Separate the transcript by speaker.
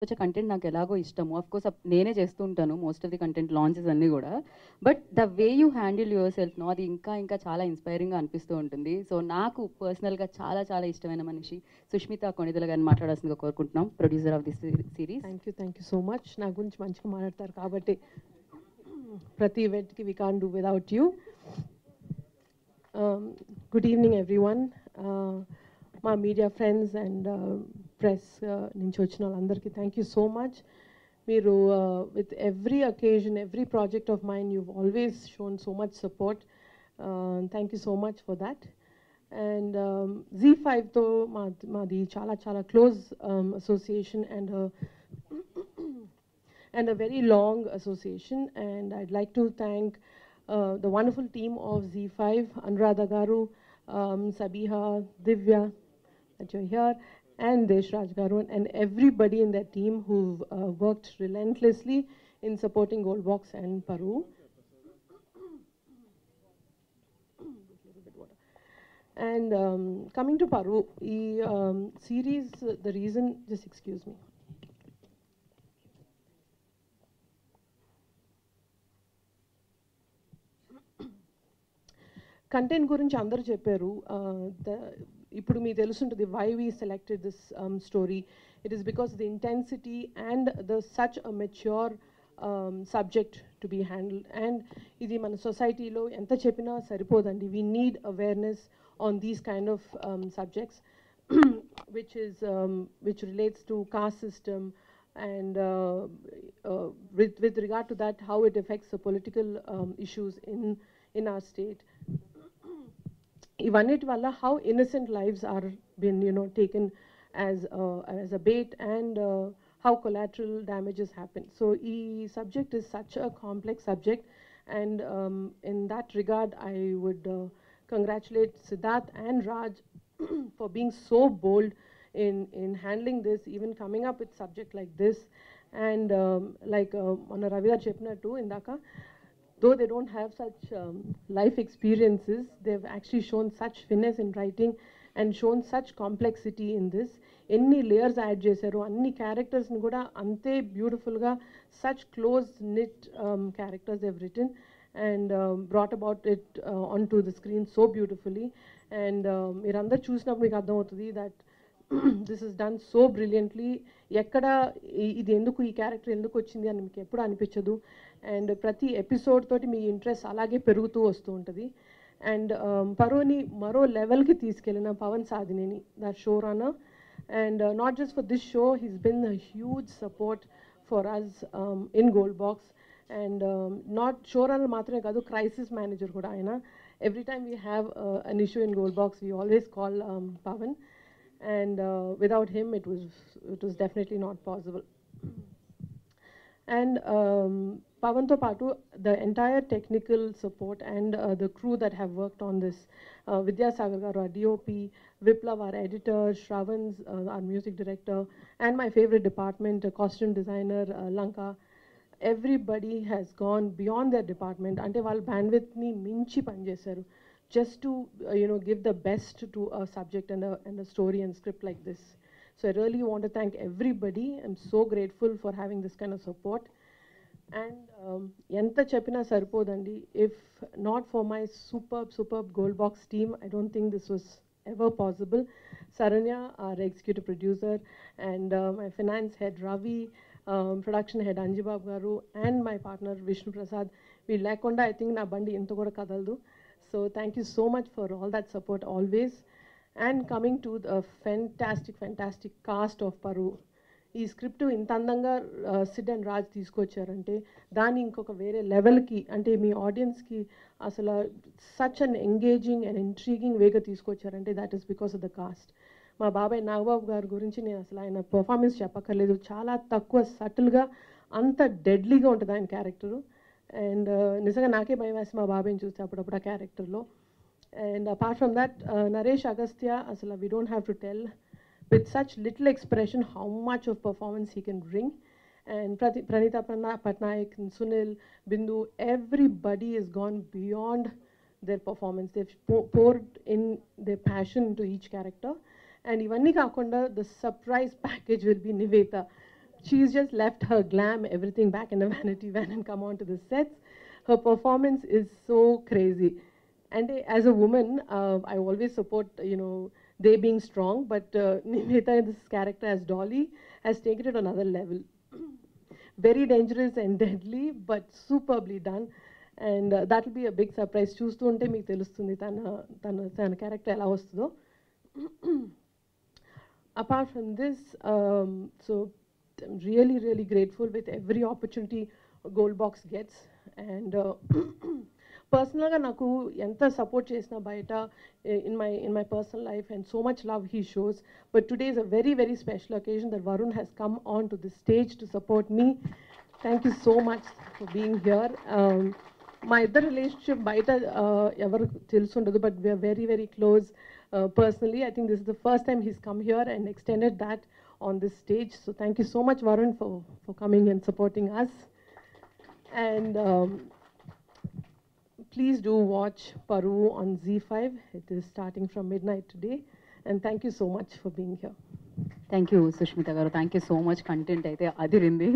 Speaker 1: వచ్చే కంటెంట్ నాకు ఎలాగో ఇష్టము. ఆఫ్‌కోర్స్ నేనే చేస్తూ ఉంటాను most of the content launches అన్నీ గూడా. But the way you handle your self అది ఇంకా ఇంకా చాలా ఇన్‌స్పైరింగ్‌గా అనిపిస్తూ ఉంటుంది. సో నాకు పర్సనల్‌గా చాలా చాలా ఇష్టమైన మనిషి సుష్మిత కొణిదెల గారిని మాట్లాడాల్సిందిగా కోరుకుంటున్నాం. Producer of this series.
Speaker 2: Thank you so much. నా గురించి మంచిగా మాట్లాడతారు కాబట్టి ప్రతి ఈవెంట్కి we can't do without you. Good evening everyone. మా మీడియా ఫ్రెండ్స్ అండ్ ప్రెస్ నుంచి వచ్చిన వాళ్ళందరికీ థ్యాంక్ యూ సో మచ్. మీరు with every occasion, every project of mind you've always shown so much support. Thank you so much for that. And Z5తో మాది చాలా చాలా close association and a very long association, and I'd like to thank the wonderful team of Z5, Anuradha Garu, Sabiha, Divya, that you're here, and Deshraj Garu, and everybody in that team who've worked relentlessly in supporting Goldbox and Paru. And coming to Paru, the series, the reason, just excuse me. Content గురించి అందరూ చెప్పారు. ఇప్పుడు మీకు తెలుసుంటుంది why we selected this story. It is because the intensity and the such a mature subject to be handle. And ఇది మన సొసైటీలో ఎంత చెప్పినా సరిపోదండి. We need awareness on these kind of subjects which relates to caste system, and with regard to that, how it affects the political issues in our state. Ivanit valla how innocent lives are been taken as a bait, and how collateral damages happen. So e subject is such a complex subject, and in that regard I would congratulate Siddharth and Raj for being so bold in handling this, even coming up with subject like this. And like Mana Ravi garu cheppinattu indaka, though they don't have such life experiences, they've actually shown such finesse in writing and shown such complexity in this. Any layers add చేశారు, అన్ని క్యారెక్టర్స్ని కూడా అంతే బ్యూటిఫుల్గా such close knit characters they've written, and brought about it onto the screen so beautifully. And మీరందరూ చూసినప్పుడు మీకు అర్థమవుతుంది that this is done so brilliantly. ఎక్కడ ఇది ఎందుకు, ఈ క్యారెక్టర్ ఎందుకు వచ్చింది అని మీకు ఎప్పుడు అనిపించదు. అండ్ ప్రతి ఎపిసోడ్ తోటి మీ ఇంట్రెస్ట్ అలాగే పెరుగుతూ వస్తూ ఉంటుంది. అండ్ పరోని మరో లెవెల్కి తీసుకెళ్ళిన Pavan Sadhineni, the show runner. And not just for this show, he's been a huge support for us in Gold Box. And not show runner మాత్రమే కాదు, క్రైసిస్ మేనేజర్ కూడా ఆయన. Every time we have an issue in Gold Box, we always call Pavan. And without him it was definitely not possible. And Pavan to patu, the entire technical support and the crew that have worked on this, Vidya Sagar garu, our DOP, Viplav, our editor, Shravans, our music director, and my favorite department, costume designer, Lanka. Everybody has gone beyond their department. Ante వాళ్ళ bandwidth ni minchi పనిచేశారు just to give the best to a subject and a story and script like this. So I really want to thank everybody. I'm so grateful for having this kind of support. And enta cheppina saripodandi, if not for my superb Gold Box team, I don't think this was ever possible. Saranya, our executive producer, and my finance head Ravi, production head Anjibab garu, and my partner Vishnu Prasad. We lekonda I think na bandi ento kuda kadaldu. So thank you so much for all that support always. And coming to the fantastic cast of Paru. ఈ script ఇంత అందంగా Sid and Raj తీసుకొచ్చారంటే దాన్ని ఇంకొక వేరే లెవెల్కి, అంటే మీ ఆడియన్స్కి అసలు such an engaging and intriguing వేగా తీసుకొచ్చారంటే that is because of the cast. మా బాబాయ్ నాగబాబు గారి గురించి నేను అసలు ఆయన పర్ఫార్మెన్స్ చెప్పక్కర్లేదు. చాలా తక్కువ సటిల్గా అంత డెడ్లీగా ఉంటుంది ఆయన క్యారెక్టరు. అండ్ నిజంగా నాకే భయం వేసి మా బాబాయ్ని చూస్తే అప్పుడప్పుడు ఆ క్యారెక్టర్లో. And apart from that, Naresh Agastya, అసలు we don't have to tell, with such little expression how much of performance he can bring. And Pranita Patnaik and Sunil, Bindu, everybody has gone beyond their performance. They've poured in their passion into each character. And ivanni kaakunda the surprise package will be Nivetha. she's just left her glam, everything back in a vanity van and come on to the sets. Her performance is so crazy. And as a woman, I always support, they being strong, but Nimita, this character as Dolly, has taken it another level. Very dangerous and deadly, but superbly done. And that will be a big surprise. చూస్తూ ఉంటే మీకు తెలుస్తుంది తన character ఎలా వస్తుందో. Apart from this, so I'm really, really grateful with every opportunity Gold Box gets. And personally, నాకు ఎంత support చేసినా బయట in my personal life, and so much love he shows. But today is a very, very special occasion that Varun has come on to the stage to support me. Thank you so much for being here. మా ఇద్దరు relationship బయట ఎవరు తెలుసుండదు, but we are very, very close personally. I think this is the first time he's come here and extended that on this stage. So thank you so much, Varun, for coming and supporting us. And please do watch Paru on Z5. It is starting from midnight today. And thank you so much for being here.
Speaker 1: Thank you Sushmita garu, thank you so much. Content అయితే అదిరింది.